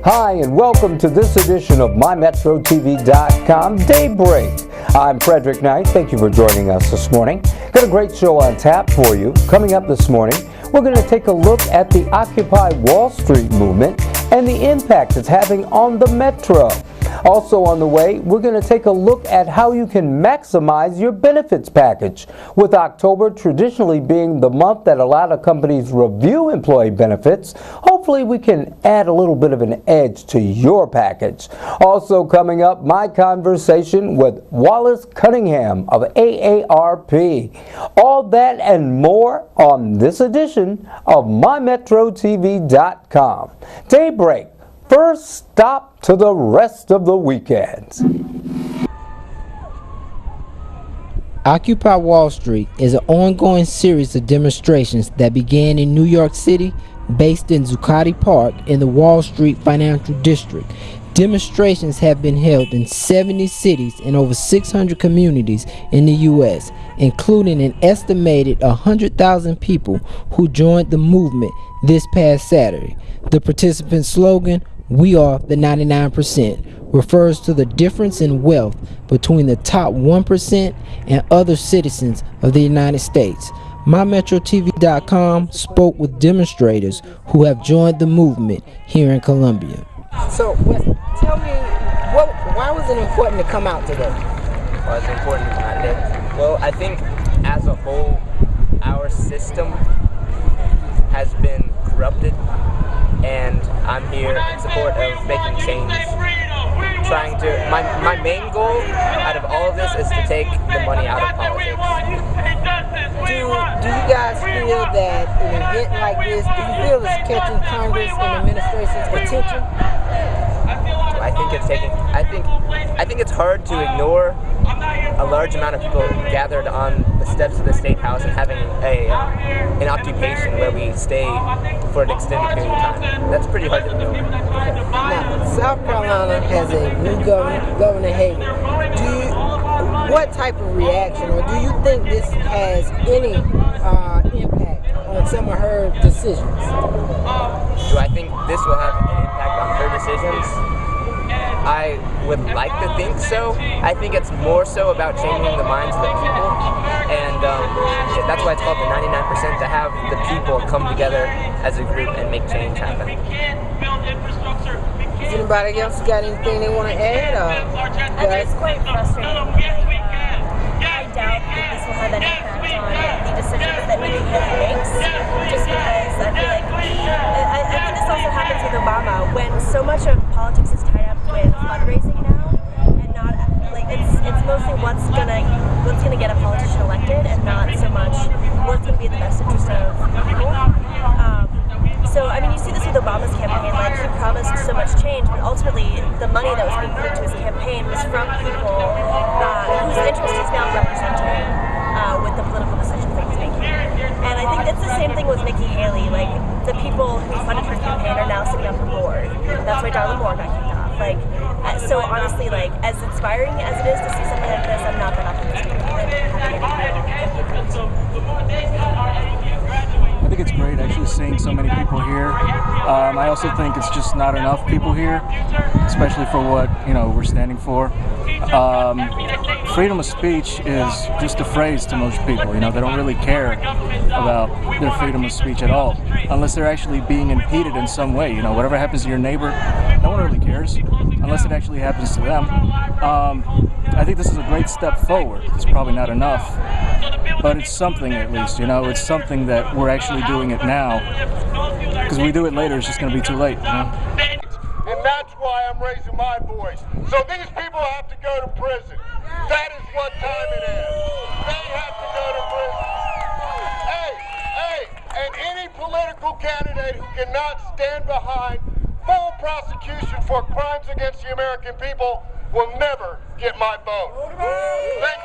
Hi, and welcome to this edition of MyMetroTV.com Daybreak. I'm Frederick Knight. Thank you for joining us this morning. Got a great show on tap for you. Coming up this morning, we're going to take a look at the Occupy Wall Street movement and the impact it's having on the Metro. Also on the way, we're going to take a look at how you can maximize your benefits package. With October traditionally being the month that a lot of companies review employee benefits, hopefully we can add a little bit of an edge to your package. Also coming up, my conversation with Wallace Cunningham of AARP. All that and more on this edition of MyMetroTV.com. Daybreak. First stop to the rest of the weekend. Occupy Wall Street is an ongoing series of demonstrations that began in New York City, based in Zuccotti Park in the Wall Street Financial District. Demonstrations have been held in 70 cities and over 600 communities in the U.S., including an estimated 100,000 people who joined the movement this past Saturday. The participant slogan, "We are the 99%, refers to the difference in wealth between the top 1% and other citizens of the United States. MyMetroTV.com spoke with demonstrators who have joined the movement here in Columbia. So, tell me, why was it important to come out today? Why was it important to come out today? Well, I think as a whole, our system has been corrupted, and I'm here in support of making change. My main goal out of all of this is to take the money out of politics. Do you guys feel that an event like this, do you feel it's catching Congress and administration's attention? I think it's hard to ignore a large amount of people gathered on the steps of the State House and having an occupation where we stay for an extended period of time. That's pretty hard to ignore. Now, South Carolina has a new Governor Haley. What type of reaction, or do you think this has any impact on some of her decisions? Do I think this will have an impact on her decisions? I would like to think so. I think it's more so about changing the minds of the people, and that's why it's called the 99%, to have the people come together as a group and make change happen. Has anybody else got anything they want to add? It's quite frustrating. I doubt that this will have any impact on the decisions that Micheal Bailey makes, just because I feel like I think this also happens with Obama, when so much of politics is tied up with fundraising now, and not like it's mostly what's gonna get a politician elected, and not so much what's gonna be in the best interest of people. So I mean, you see this with Obama's campaign. Like, he promised so much change, but ultimately the money that was being put into his campaign was from people whose interests he's now representing with the political decisions that he's making. And I think it's the same thing with Nikki Haley. Like, the people who funded her campaign are now sitting on her board. That's why Darla Moore got kicked off. Like, so honestly, like, as inspiring as it is to see something like this, I'm not that optimistic about it having any impact. I think it's great actually seeing so many people here. I also think it's just not enough people here, especially for what we're standing for. Freedom of speech is just a phrase to most people. They don't really care about their freedom of speech at all, unless they're actually being impeded in some way. Whatever happens to your neighbor, no one really cares, unless it actually happens to them. I think this is a great step forward. It's probably not enough, but it's something at least. It's something that we're actually doing it now, because we do it later, it's just going to be too late. And that's why I'm raising my voice. So these people have to go to prison. That is what time it is. They have to go to prison. Hey, and any political candidate who cannot stand behind full prosecution for crimes against the American people will never get my vote. Thank